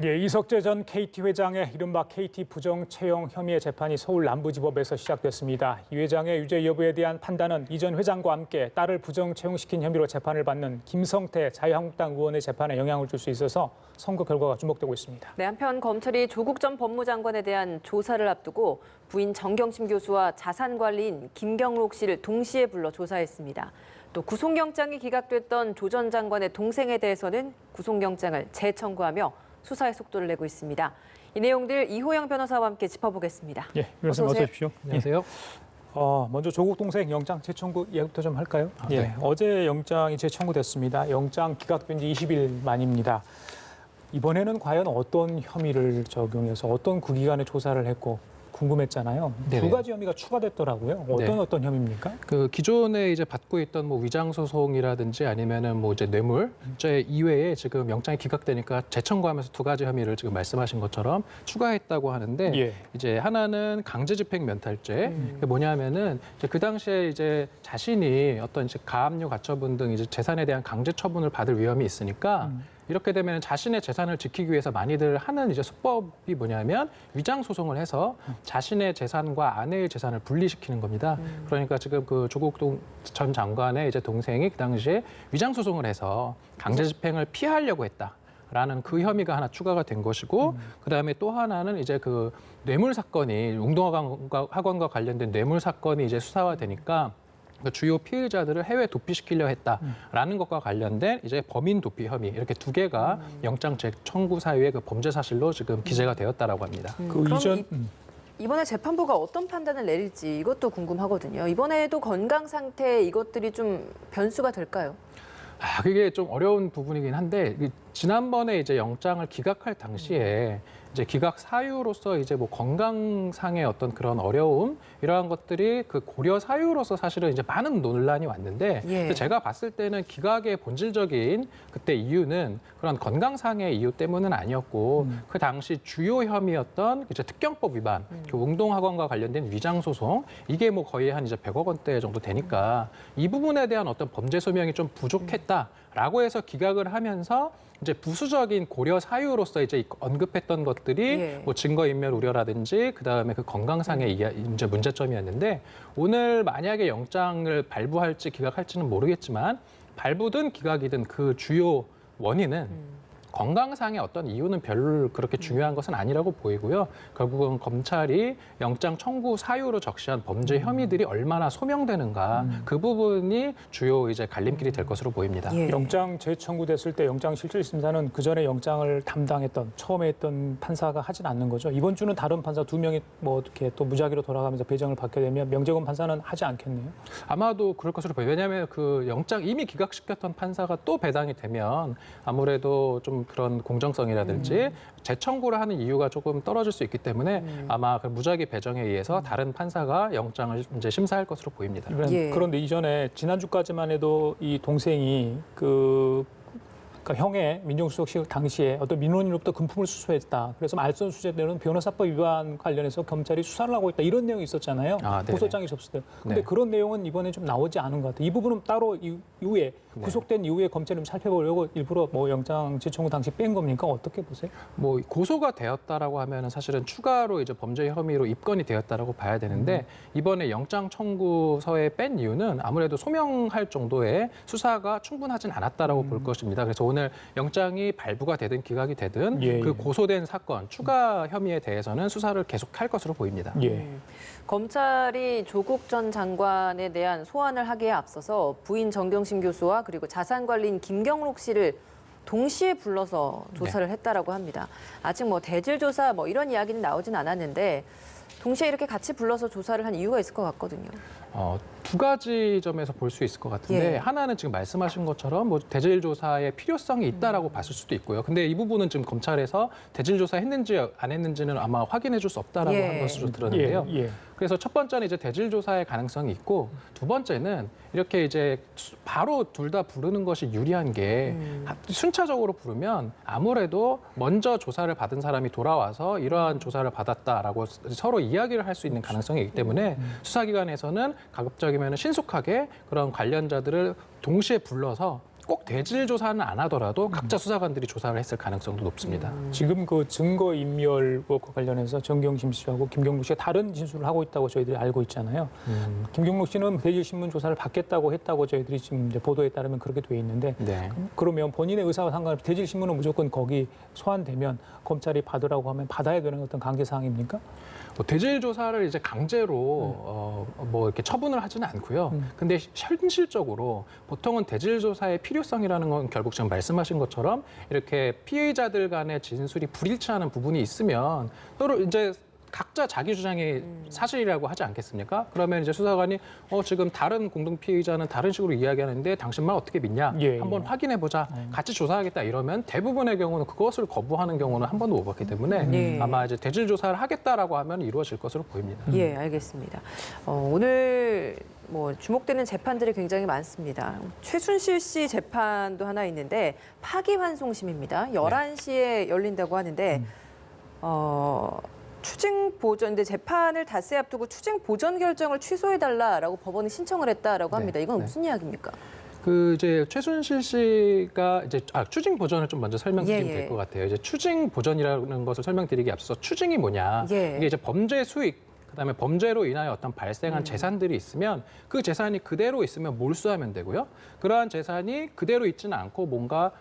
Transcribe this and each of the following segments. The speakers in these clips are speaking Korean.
예, 이석재 전 KT 회장의 이른바 KT 부정 채용 혐의의 재판이 서울 남부지법에서 시작됐습니다. 이 회장의 유죄 여부에 대한 판단은 이 전 회장과 함께 딸을 부정 채용시킨 혐의로 재판을 받는 김성태 자유한국당 의원의 재판에 영향을 줄 수 있어서 선고 결과가 주목되고 있습니다. 네, 한편 검찰이 조국 전 법무장관에 대한 조사를 앞두고 부인 정경심 교수와 자산관리인 김경록 씨를 동시에 불러 조사했습니다. 또 구속영장이 기각됐던 조 전 장관의 동생에 대해서는 구속영장을 재청구하며 수사의 속도를 내고 있습니다. 이 내용들 이호영 변호사와 함께 짚어보겠습니다. 예, 변호사님 어서 오십시오. 안녕하세요. 먼저 조국 동생 영장 재청구 이야기부터 좀 할까요? 네. 예, 어제 영장이 재청구됐습니다. 영장 기각된 지 20일 만입니다. 이번에는 과연 어떤 혐의를 적용해서 어떤 구기관에 조사를 했고 궁금했잖아요. 네네. 두 가지 혐의가 추가됐더라고요. 어떤 혐의입니까? 그 기존에 이제 받고 있던 뭐 위장 소송이라든지 아니면은 뭐 이제 뇌물죄 이외에 지금 영장이 기각되니까 재청구하면서 두 가지 혐의를 지금 말씀하신 것처럼 추가했다고 하는데 예. 이제 하나는 강제집행 면탈죄. 그게 뭐냐면은 이제 그 당시에 이제 자신이 어떤 이제 가압류 가처분 등 이제 재산에 대한 강제 처분을 받을 위험이 있으니까 이렇게 되면 자신의 재산을 지키기 위해서 많이들 하는 이제 수법이 뭐냐면 위장 소송을 해서 자신의 재산과 아내의 재산을 분리시키는 겁니다. 그러니까 지금 그 조국 전 장관의 이제 동생이 그 당시에 위장 소송을 해서 강제 집행을 피하려고 했다라는 그 혐의가 하나 추가가 된 것이고 그다음에 또 하나는 이제 그 뇌물 사건이 웅동학원과 관련된 뇌물 사건이 이제 수사화 되니까 그 주요 피의자들을 해외 도피시키려 했다라는 것과 관련된 이제 범인 도피 혐의 이렇게 두 개가 영장 재청구 사유의 그 범죄 사실로 지금 기재가 되었다라고 합니다. 그 이전 이번에 재판부가 어떤 판단을 내릴지 이것도 궁금하거든요. 이번에도 건강 상태 이것들이 좀 변수가 될까요? 그게 좀 어려운 부분이긴 한데 지난번에 이제 영장을 기각할 당시에 이제 기각 사유로서 이제 뭐 건강상의 어떤 그런 어려움 이러한 것들이 그 고려 사유로서 사실은 이제 많은 논란이 왔는데 예. 제가 봤을 때는 기각의 본질적인 그때 이유는 그런 건강상의 이유 때문은 아니었고 그 당시 주요 혐의였던 이제 특경법 위반, 그 웅동학원과 관련된 위장 소송 이게 뭐 거의 한 이제 100억 원대 정도 되니까 이 부분에 대한 어떤 범죄 소명이 좀 부족했다라고 해서 기각을 하면서 이제 부수적인 고려 사유로서 이제 언급했던 것들이 예. 뭐 증거인멸 우려라든지 그다음에 그 건강상의 이제 문제점이었는데 오늘 만약에 영장을 발부할지 기각할지는 모르겠지만 발부든 기각이든 그 주요 원인은 건강상의 어떤 이유는 별로 그렇게 중요한 것은 아니라고 보이고요. 결국은 검찰이 영장 청구 사유로 적시한 범죄 혐의들이 얼마나 소명되는가 그 부분이 주요 이제 갈림길이 될 것으로 보입니다. 예. 영장 재청구됐을 때 영장 실질심사는 그 전에 영장을 담당했던 처음에 했던 판사가 하진 않는 거죠. 이번 주는 다른 판사 두 명이 뭐 이렇게 또 무작위로 돌아가면서 배정을 받게 되면 명재권 판사는 하지 않겠네요. 아마도 그럴 것으로 보여요. 왜냐하면 그 영장 이미 기각시켰던 판사가 또 배당이 되면 아무래도 좀 그런 공정성이라든지 재청구를 하는 이유가 조금 떨어질 수 있기 때문에 아마 그 무작위 배정에 의해서 다른 판사가 영장을 이제 심사할 것으로 보입니다. 예. 그런데 이전에 지난주까지만 해도 이 동생이 그러니까 형의 민정수석실 당시에 어떤 민원인으로부터 금품을 수수했다. 그래서 말선수재되는 변호사법 위반 관련해서 검찰이 수사를 하고 있다. 이런 내용이 있었잖아요. 네네. 고소장이 접수돼요. 근데 네. 그런 내용은 이번에 좀 나오지 않은 것 같아요. 이 부분은 따로 이후에 네. 구속된 이후에 검찰이 좀 살펴보려고 일부러 뭐 영장 재청구 당시 뺀 겁니까? 어떻게 보세요? 뭐 고소가 되었다라고 하면은 사실은 추가로 이제 범죄 혐의로 입건이 되었다라고 봐야 되는데 이번에 영장 청구서에 뺀 이유는 아무래도 소명할 정도의 수사가 충분하진 않았다라고 볼 것입니다. 그래서 오늘 영장이 발부가 되든 기각이 되든 예. 그 고소된 사건 추가 혐의에 대해서는 수사를 계속할 것으로 보입니다. 예. 검찰이 조국 전 장관에 대한 소환을 하기에 앞서서 부인 정경심 교수와 그리고 자산관리인 김경록 씨를 동시에 불러서 조사를 했다라고 합니다. 아직 뭐 대질 조사 뭐 이런 이야기는 나오진 않았는데 동시에 이렇게 같이 불러서 조사를 한 이유가 있을 것 같거든요. 두 가지 점에서 볼 수 있을 것 같은데 예. 하나는 지금 말씀하신 것처럼 뭐 대질 조사의 필요성이 있다라고 봤을 수도 있고요. 근데 이 부분은 지금 검찰에서 대질 조사 했는지 안 했는지는 아마 확인해 줄 수 없다라고 예. 한 것으로 들었는데요. 예. 그래서 첫 번째는 이제 대질 조사의 가능성이 있고 두 번째는 이렇게 이제 바로 둘 다 부르는 것이 유리한 게 순차적으로 부르면 아무래도 먼저 조사를 받은 사람이 돌아와서 이러한 조사를 받았다라고 서로 이야기를 할 수 있는 가능성이 있기 때문에 수사기관에서는 가급적이면 신속하게 그런 관련자들을 동시에 불러서 꼭 대질 조사는 안 하더라도 각자 수사관들이 조사를 했을 가능성도 높습니다. 지금 그 증거 인멸과 관련해서 정경심 씨하고 김경록 씨가 다른 진술을 하고 있다고 저희들이 알고 있잖아요. 김경록 씨는 대질신문 조사를 받겠다고 했다고 저희들이 지금 이제 보도에 따르면 그렇게 돼 있는데 네. 그러면 본인의 의사와 상관없이 대질신문은 무조건 거기 소환되면 검찰이 받으라고 하면 받아야 되는 어떤 강제 사항입니까? 대질 조사를 이제 강제로 뭐 이렇게 처분을 하지는 않고요. 근데 현실적으로 보통은 대질 조사의 필요성이라는 건 결국 지금 말씀하신 것처럼 이렇게 피의자들 간의 진술이 불일치하는 부분이 있으면 서로 이제 각자 자기 주장이 사실이라고 하지 않겠습니까? 그러면 이제 수사관이 지금 다른 공동 피의자는 다른 식으로 이야기하는데 당신만 어떻게 믿냐? 예, 한번 확인해 보자. 같이 조사하겠다 이러면 대부분의 경우는 그것을 거부하는 경우는 한 번도 못 봤기 때문에 예. 아마 이제 대질 조사를 하겠다라고 하면 이루어질 것으로 보입니다. 예, 알겠습니다. 오늘 뭐 주목되는 재판들이 굉장히 많습니다. 최순실 씨 재판도 하나 있는데 파기환송심입니다. 11시에 열린다고 하는데 추징 보전, 근데 재판을 닷새 앞두고 추징 보전 결정을 취소해달라라고 법원이 신청을 했다라고 합니다. 이건 네. 무슨 이야기입니까? 그 이제 최순실 씨가 이제 추징 보전을 좀 먼저 설명드리면 예, 예. 될 것 같아요. 이제 추징 보전이라는 것을 설명드리기 앞서서 추징이 뭐냐? 예. 이게 이제 범죄 수익 그다음에 범죄로 인하여 어떤 발생한 재산들이 있으면 그 재산이 그대로 있으면 몰수하면 되고요. 그러한 재산이 그대로 있지는 않고 뭔가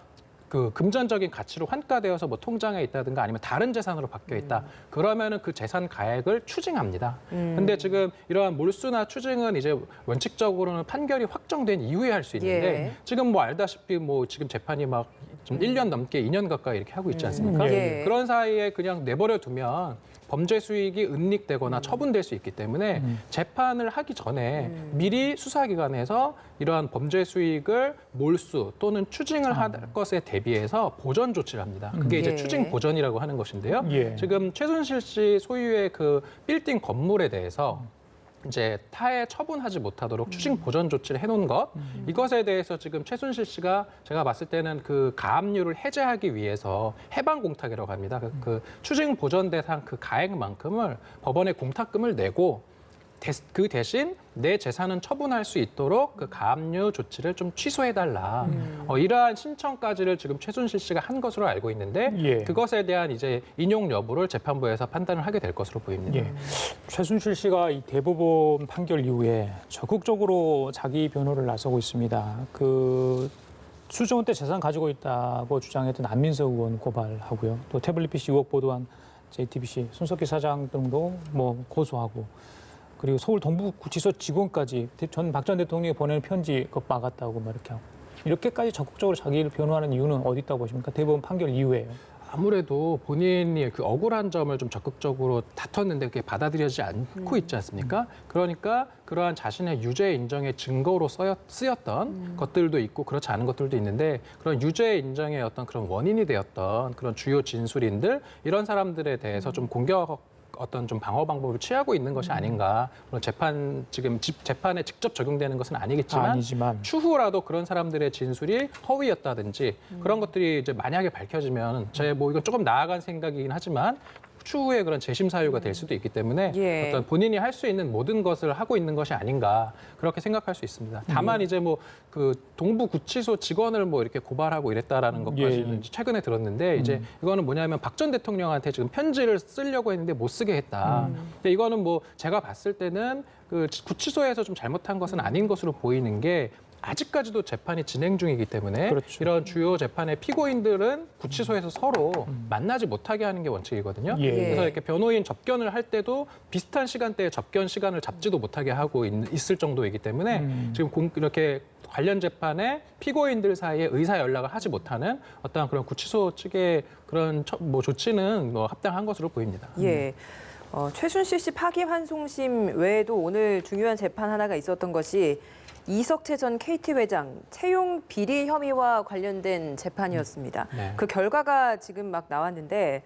그 금전적인 가치로 환가되어서 뭐 통장에 있다든가 아니면 다른 재산으로 바뀌어 있다. 그러면은 그 재산 가액을 추징합니다. 근데 지금 이러한 몰수나 추징은 이제 원칙적으로는 판결이 확정된 이후에 할 수 있는데 예. 지금 뭐 알다시피 뭐 지금 재판이 막 좀 1년 넘게 2년 가까이 이렇게 하고 있지 않습니까? 예. 그런 사이에 그냥 내버려 두면 범죄 수익이 은닉되거나 처분될 수 있기 때문에 재판을 하기 전에 미리 수사기관에서 이러한 범죄 수익을 몰수 또는 추징을 할 것에 대비해서 보전 조치를 합니다. 그게 이제 예. 추징 보전이라고 하는 것인데요. 예. 지금 최순실 씨 소유의 그 빌딩 건물에 대해서 이제 타해 처분하지 못하도록 추징 보전 조치를 해놓은 것 이것에 대해서 지금 최순실 씨가 제가 봤을 때는 그 가압류를 해제하기 위해서 해방 공탁이라고 합니다. 그 추징 보전 대상 그 가액만큼을 법원에 공탁금을 내고 그 대신 내 재산은 처분할 수 있도록 그 가압류 조치를 좀 취소해달라. 이러한 신청까지를 지금 최순실 씨가 한 것으로 알고 있는데 예. 그것에 대한 이제 인용 여부를 재판부에서 판단을 하게 될 것으로 보입니다. 예. 최순실 씨가 이 대법원 판결 이후에 적극적으로 자기 변호를 나서고 있습니다. 그 수정원 때 재산 가지고 있다고 주장했던 안민석 의원 고발하고요. 또 태블릿 PC 의혹 보도한 JTBC 손석희 사장 등도 뭐 고소하고 그리고 서울 동부구치소 직원까지 박 전 대통령이 보낸 편지 그거 막았다고 막 이렇게 하고 이렇게까지 적극적으로 자기를 변호하는 이유는 어디 있다고 보십니까? 대법원 판결 이후에요. 아무래도 본인이 그 억울한 점을 좀 적극적으로 다퉜는데 그게 받아들여지지 않고 있지 않습니까? 그러니까 그러한 자신의 유죄 인정의 증거로 쓰였던 것들도 있고 그렇지 않은 것들도 있는데 그런 유죄 인정의 어떤 그런 원인이 되었던 그런 주요 진술인들 이런 사람들에 대해서 좀 공격 어떤 좀 방어 방법을 취하고 있는 것이 아닌가. 물론 재판에 직접 적용되는 것은 아니지만 추후라도 그런 사람들의 진술이 허위였다든지 그런 것들이 이제 만약에 밝혀지면 제 뭐 이건 조금 나아간 생각이긴 하지만 추후에 그런 재심 사유가 될 수도 있기 때문에 예. 어떤 본인이 할 수 있는 모든 것을 하고 있는 것이 아닌가 그렇게 생각할 수 있습니다. 다만 이제 뭐 그 동부구치소 직원을 뭐 이렇게 고발하고 이랬다라는 것까지는 최근에 들었는데 이제 이거는 뭐냐면 박 전 대통령한테 지금 편지를 쓰려고 했는데 못 쓰게 했다. 근데 이거는 뭐 제가 봤을 때는 그 구치소에서 좀 잘못한 것은 아닌 것으로 보이는 게 아직까지도 재판이 진행 중이기 때문에 그렇죠. 이런 주요 재판의 피고인들은 구치소에서 서로 만나지 못하게 하는 게 원칙이거든요. 예. 그래서 이렇게 변호인 접견을 할 때도 비슷한 시간대에 접견 시간을 잡지도 못하게 하고 있을 정도이기 때문에 지금 이렇게 관련 재판에 피고인들 사이에 의사 연락을 하지 못하는 어떤 그런 구치소 측의 그런 뭐 조치는 뭐 합당한 것으로 보입니다. 예. 최순실 씨 파기환송심 외에도 오늘 중요한 재판 하나가 있었던 것이 이석채 전 KT 회장 채용 비리 혐의와 관련된 재판이었습니다. 네. 그 결과가 지금 막 나왔는데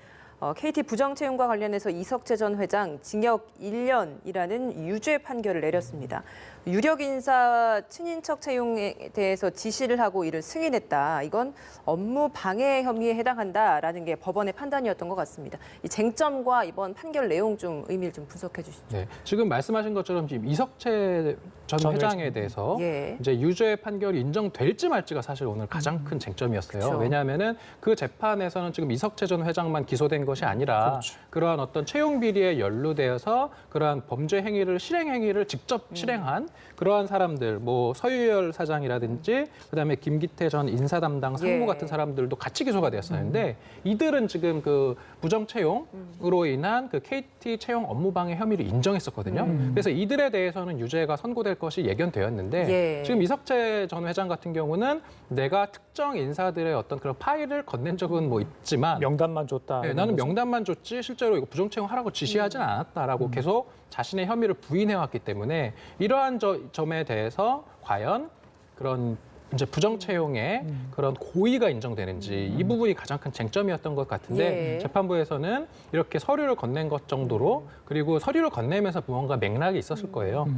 KT 부정 채용과 관련해서 이석채 전 회장 징역 1년이라는 유죄 판결을 내렸습니다. 유력 인사 친인척 채용에 대해서 지시를 하고 이를 승인했다. 이건 업무 방해 혐의에 해당한다라는 게 법원의 판단이었던 것 같습니다. 이 쟁점과 이번 판결 내용 좀 의미를 좀 분석해 주시죠. 네, 지금 말씀하신 것처럼 지금 이석채 전 회장에 대해서 예. 이제 유죄 판결이 인정될지 말지가 사실 오늘 가장 큰 쟁점이었어요. 그렇죠. 왜냐하면은 그 재판에서는 지금 이석채 전 회장만 기소된 것이 아니라 그러한 어떤 채용 비리에 연루되어서 그러한 범죄 행위를 실행 행위를 직접 실행한 그러한 사람들, 뭐 서유열 사장이라든지 그다음에 김기태 전 인사 담당 상무 예. 같은 사람들도 같이 기소가 되었었는데 이들은 지금 그 부정 채용으로 인한 그 KT 채용 업무 방해 혐의를 인정했었거든요. 그래서 이들에 대해서는 유죄가 선고될 것이 예견되었는데 예. 지금 이석채 전 회장 같은 경우는 내가 특정 인사들의 어떤 그런 파일을 건넨 적은 뭐 있지만 명단만 줬다. 네, 나는 명단만 줬지 실제로 이거 부정 채용하라고 지시하진 않았다라고 계속 자신의 혐의를 부인해왔기 때문에 이러한 점에 대해서 과연 그런 이제 부정 채용의 그런 고의가 인정되는지 이 부분이 가장 큰 쟁점이었던 것 같은데 예. 재판부에서는 이렇게 서류를 건넨 것 정도로 그리고 서류를 건네면서 무언가 맥락이 있었을 거예요.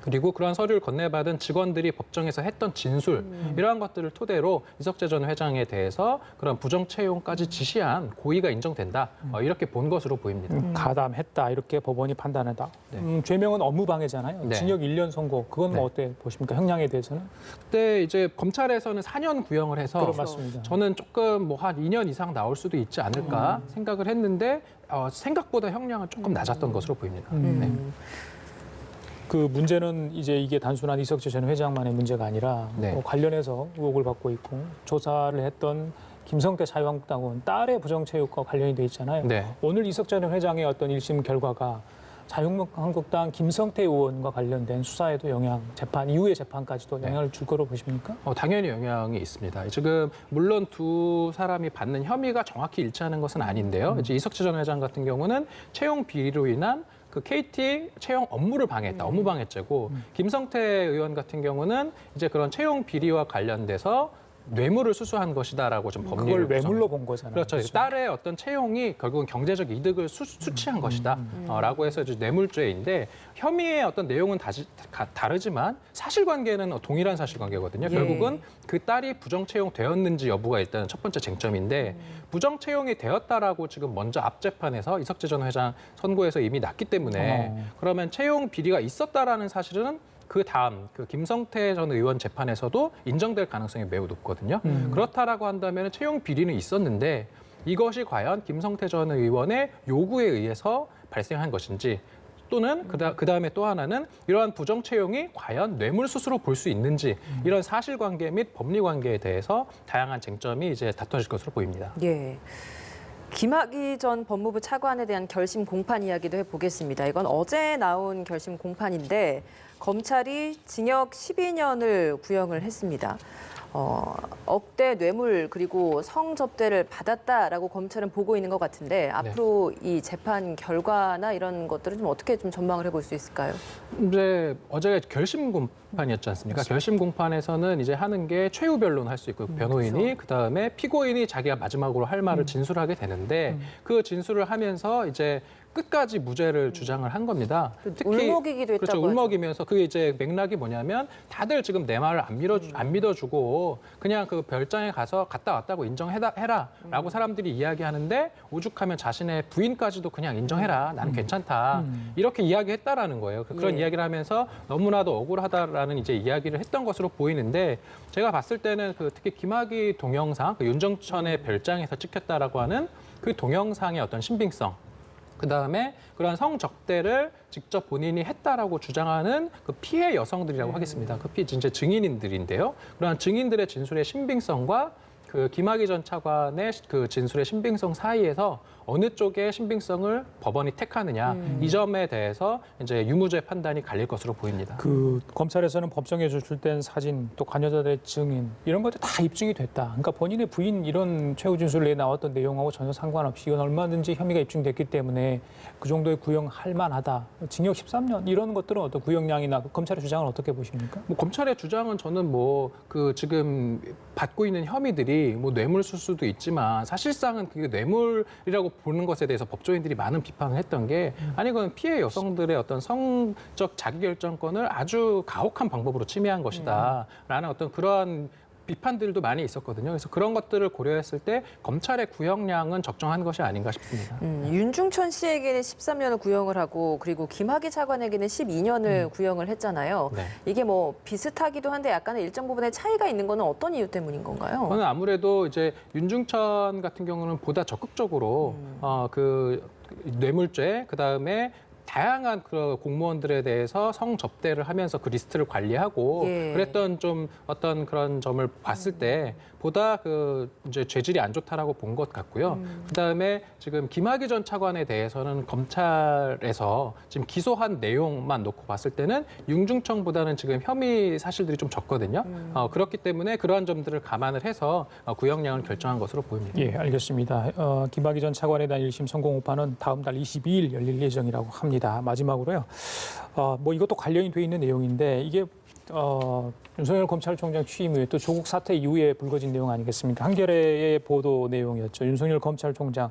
그리고 그러한 서류를 건네받은 직원들이 법정에서 했던 진술 이러한 것들을 토대로 이석채 전 회장에 대해서 그런 부정 채용까지 지시한 고의가 인정된다 이렇게 본 것으로 보입니다. 가담했다 이렇게 법원이 판단했다. 네. 죄명은 업무방해잖아요. 네. 징역 1년 선고. 그건 뭐 어때 보십니까? 형량에 대해서는? 그때 이제 검찰에서는 4년 구형을 해서 그런 맞습니다. 저는 조금 뭐 한 2년 이상 나올 수도 있지 않을까 생각을 했는데 생각보다 형량은 조금 낮았던 것으로 보입니다. 네. 그 문제는 이제 이게 단순한 이석채 전 회장만의 문제가 아니라 네. 관련해서 의혹을 받고 있고 조사를 했던 김성태 자유한국당은 딸의 부정체육과 관련이 돼 있잖아요. 네. 오늘 이석채 전 회장의 어떤 1심 결과가 자유한국당 김성태 의원과 관련된 수사에도 재판 이후의 재판까지도 영향을 줄 거로 보십니까? 당연히 영향이 있습니다. 지금 물론 두 사람이 받는 혐의가 정확히 일치하는 것은 아닌데요. 이제 이석채 전 회장 같은 경우는 채용 비리로 인한 그 KT 채용 업무를 방해했다, 업무 방해죄고 김성태 의원 같은 경우는 이제 그런 채용 비리와 관련돼서 뇌물을 수수한 것이다라고 좀 법리를 그걸 뇌물로 본 거잖아요. 그렇죠. 딸의 어떤 채용이 결국은 경제적 이득을 수취한 것이다라고 해서 이제 뇌물죄인데 혐의의 어떤 내용은 다르지만 사실관계는 동일한 사실관계거든요. 예. 결국은 그 딸이 부정 채용되었는지 여부가 일단 첫 번째 쟁점인데 부정 채용이 되었다라고 지금 먼저 앞 재판에서 이석채 전 회장 선고에서 이미 났기 때문에 그러면 채용 비리가 있었다라는 사실은 그 다음 그 김성태 전 의원 재판에서도 인정될 가능성이 매우 높거든요. 그렇다라고 한다면 채용 비리는 있었는데 이것이 과연 김성태 전 의원의 요구에 의해서 발생한 것인지 또는 그다음에 또 하나는 이러한 부정 채용이 과연 뇌물 수수로 볼 수 있는지 이런 사실관계 및 법리관계에 대해서 다양한 쟁점이 이제 다퉈질 것으로 보입니다. 예. 김학의 전 법무부 차관에 대한 결심 공판 이야기도 해보겠습니다. 이건 어제 나온 결심 공판인데 검찰이 징역 12년을 구형을 했습니다. 억대 뇌물 그리고 성접대를 받았다라고 검찰은 보고 있는 것 같은데 앞으로 이 재판 결과나 이런 것들은 좀 어떻게 좀 전망을 해볼 수 있을까요? 이제 어제 결심 공판이었지 않습니까? 결심 공판에서는 이제 하는 게 최후 변론 할 수 있고 변호인이 그다음에 피고인이 자기가 마지막으로 할 말을 진술하게 되는데 그 진술을 하면서 이제 끝까지 무죄를 주장을 한 겁니다. 울먹이기도 했다고 그렇죠. 울먹이면서 그게 이제 맥락이 뭐냐면 다들 지금 내 말을 안 믿어주고 그냥 그 별장에 가서 갔다 왔다고 인정해라라고 사람들이 이야기하는데 오죽하면 자신의 부인까지도 그냥 인정해라. 나는 괜찮다. 이렇게 이야기했다라는 거예요. 그런 이야기를 하면서 너무나도 억울하다라는 이제 이야기를 했던 것으로 보이는데 제가 봤을 때는 그 특히 김학의 동영상, 그 윤정천의 별장에서 찍혔다라고 하는 그 동영상의 어떤 신빙성. 그다음에 그러한 성적대를 직접 본인이 했다라고 주장하는 그 피해 여성들이라고 하겠습니다. 그 이제 증인인들인데요. 그러한 증인들의 진술의 신빙성과 그 김학의 전 차관의 그 진술의 신빙성 사이에서 어느 쪽의 신빙성을 법원이 택하느냐 이 점에 대해서 이제 유무죄 판단이 갈릴 것으로 보입니다. 그 검찰에서는 법정에 제출된 사진 또 관여자들의 증인 이런 것들 다 입증이 됐다. 그러니까 본인의 부인 이런 최후 진술에 나왔던 내용하고 전혀 상관없이 이건 얼마든지 혐의가 입증됐기 때문에 그 정도의 구형할 만하다. 징역 13년 이런 것들은 어떤 구형량이나 검찰의 주장은 어떻게 보십니까? 뭐 검찰의 주장은 저는 뭐 그 지금 받고 있는 혐의들이 것이 뭐 뇌물일 수도 있지만 사실상은 그게 뇌물이라고 보는 것에 대해서 법조인들이 많은 비판을 했던 게 아니 그건 피해 여성들의 어떤 성적 자기결정권을 아주 가혹한 방법으로 침해한 것이다라는 어떤 그런 비판들도 많이 있었거든요. 그래서 그런 것들을 고려했을 때 검찰의 구형량은 적정한 것이 아닌가 싶습니다. 윤중천 씨에게는 13년을 구형을 하고 그리고 김학의 차관에게는 12년을 구형을 했잖아요. 네. 이게 뭐 비슷하기도 한데 약간의 일정 부분의 차이가 있는 거는 어떤 이유 때문인 건가요? 저는 아무래도 이제 윤중천 같은 경우는 보다 적극적으로 그 뇌물죄 그다음에 다양한 그 공무원들에 대해서 성접대를 하면서 그 리스트를 관리하고 예. 그랬던 좀 어떤 그런 점을 봤을 때 보다 그 이제 죄질이 안 좋다라고 본 것 같고요. 그다음에 지금 김학의 전 차관에 대해서는 검찰에서 지금 기소한 내용만 놓고 봤을 때는 윤중천보다는 지금 혐의 사실들이 좀 적거든요. 그렇기 때문에 그러한 점들을 감안을 해서 구형량을 결정한 것으로 보입니다. 예, 알겠습니다. 김학의 전 차관에 대한 1심 선고 공판은 다음 달 22일 열릴 예정이라고 합니다. 마지막으로요. 뭐 이것도 관련이 돼 있는 내용인데 이게 윤석열 검찰총장 취임 후에 또 조국 사태 이후에 불거진 내용 아니겠습니까? 한겨레의 보도 내용이었죠. 윤석열 검찰총장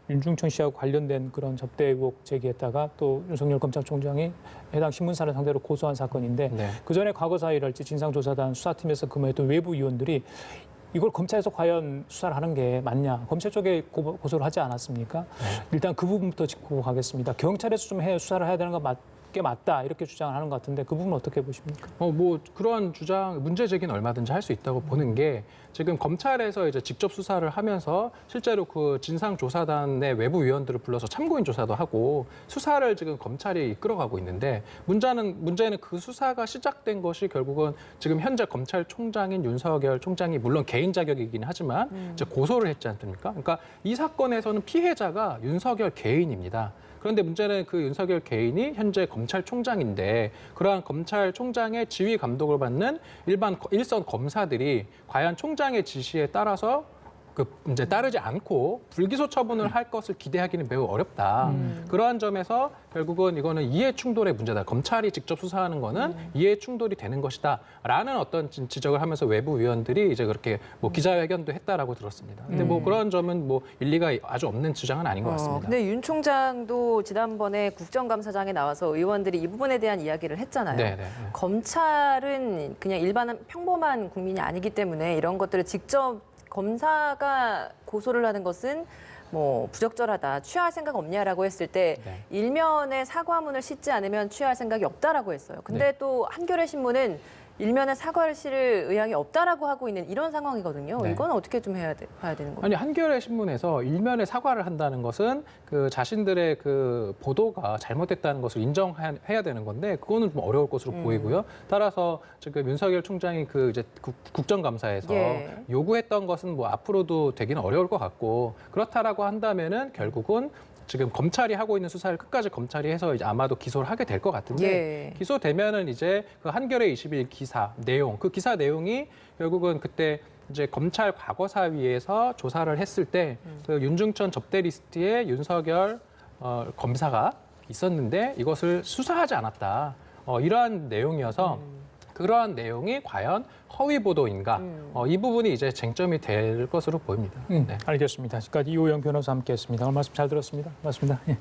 윤중천 씨하고 관련된 그런 접대 의혹 제기했다가 또 윤석열 검찰총장이 해당 신문사를 상대로 고소한 사건인데 네. 그전에 과거사위랄지 진상조사단 수사팀에서 근무했던 외부 위원들이 이걸 검찰에서 과연 수사를 하는 게 맞냐? 검찰 쪽에 고소를 하지 않았습니까? 일단 그 부분부터 짚고 가겠습니다. 경찰에서 좀 수사를 해야 되는 거 게 맞다 이렇게 주장을 하는 것 같은데 그 부분 어떻게 보십니까? 뭐 그런 주장 문제 제기는 얼마든지 할 수 있다고 보는 게 지금 검찰에서 이제 직접 수사를 하면서 실제로 그 진상조사단의 외부 위원들을 불러서 참고인 조사도 하고 수사를 지금 검찰이 이끌어가고 있는데 문제는 그 수사가 시작된 것이 결국은 지금 현재 검찰총장인 윤석열 총장이 물론 개인 자격이긴 하지만 이제 고소를 했지 않습니까? 그러니까 이 사건에서는 피해자가 윤석열 개인입니다. 그런데 문제는 그 윤석열 개인이 현재 검찰총장인데 그러한 검찰총장의 지휘 감독을 받는 일선 검사들이 과연 총장의 지시에 따라서 이제 따르지 않고 불기소 처분을 할 것을 기대하기는 매우 어렵다. 그러한 점에서 결국은 이거는 이해 충돌의 문제다. 검찰이 직접 수사하는 거는 이해 충돌이 되는 것이다라는 어떤 지적을 하면서 외부 위원들이 이제 그렇게 뭐 기자회견도 했다라고 들었습니다. 근데 뭐 그런 점은 뭐 일리가 아주 없는 주장은 아닌 것 같습니다. 근데 윤 총장도 지난번에 국정감사장에 나와서 의원들이 이 부분에 대한 이야기를 했잖아요. 네네. 검찰은 그냥 일반 평범한 국민이 아니기 때문에 이런 것들을 직접 검사가 고소를 하는 것은 뭐 부적절하다, 취하할 생각 없냐라고 했을 때 네. 일면에 사과문을 싣지 않으면 취할 생각이 없다라고 했어요. 근데 네. 또 한겨레 신문은 일면에 사과를 실을 의향이 없다라고 하고 있는 이런 상황이거든요. 네. 이건 어떻게 좀 봐야 되는 겁니까? 아니 한겨레 신문에서 일면에 사과를 한다는 것은 그 자신들의 그 보도가 잘못됐다는 것을 인정해야 되는 건데 그거는 좀 어려울 것으로 보이고요. 따라서 지금 윤석열 총장이 그 이제 국정감사에서 예. 요구했던 것은 뭐 앞으로도 되기는 어려울 것 같고 그렇다라고 한다면은 결국은 지금 검찰이 하고 있는 수사를 끝까지 검찰이 해서 이제 아마도 기소를 하게 될 것 같은데 예. 기소되면은 이제 그 한겨레 21 기사 내용, 그 기사 내용이 결국은 그때 이제 검찰 과거사위에서 조사를 했을 때 그 윤중천 접대 리스트에 윤석열 검사가 있었는데 이것을 수사하지 않았다. 이러한 내용이어서 그러한 내용이 과연 허위 보도인가? 이 부분이 이제 쟁점이 될 것으로 보입니다. 네. 알겠습니다. 지금까지 이호영 변호사 함께했습니다. 오늘 말씀 잘 들었습니다. 고맙습니다. 예.